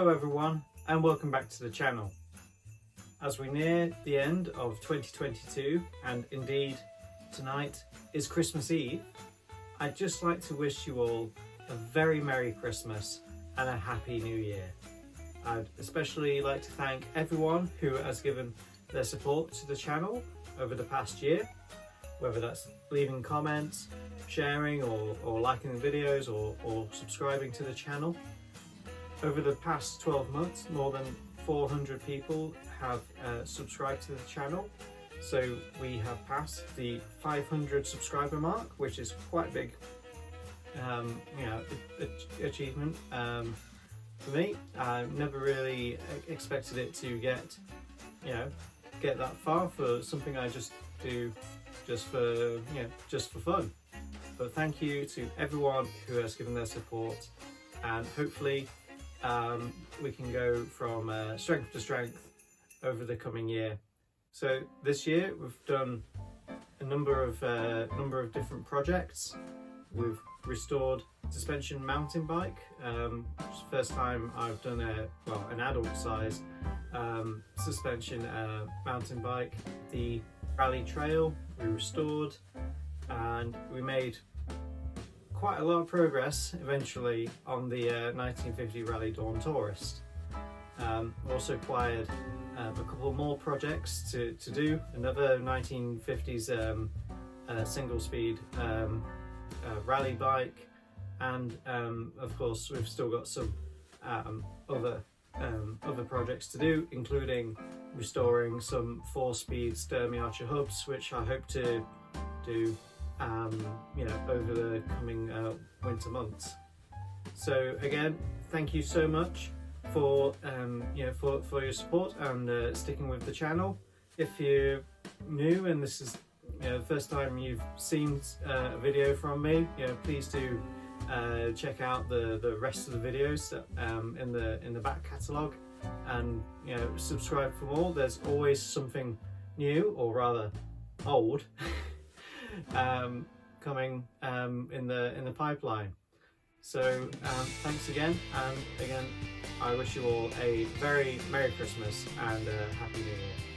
Hello everyone and welcome back to the channel. As we near the end of 2022 and indeed tonight is Christmas Eve, I'd just like to wish you all a very Merry Christmas and a Happy New Year. I'd especially like to thank everyone who has given their support to the channel over the past year, whether that's leaving comments, sharing or liking the videos or subscribing to the channel. Over the past 12 months, more than 400 people have subscribed to the channel. So we have passed the 500 subscriber mark, which is quite a big achievement for me. I never really expected it to get that far for something I just do just for fun. But thank you to everyone who has given their support, and hopefully we can go from strength to strength over the coming year. So this year we've done a number of different projects. We've restored suspension mountain bike, which is the first time I've done an adult size suspension mountain bike. The Rally Trail we restored, and we made quite a lot of progress eventually on the 1950 Rally Dawn Tourist. Also acquired a couple more projects to do, another 1950s single speed rally bike, and of course we've still got some other projects to do, including restoring some 4-speed Sturmey Archer hubs, which I hope to do over the coming winter months. So again, thank you so much for your support and sticking with the channel. If you're new and this is the first time you've seen a video from me, please do check out the rest of the videos in the back catalogue, and subscribe for more. There's always something new, or rather old, coming in the pipeline. So thanks again, and again I wish you all a very Merry Christmas and a Happy New Year.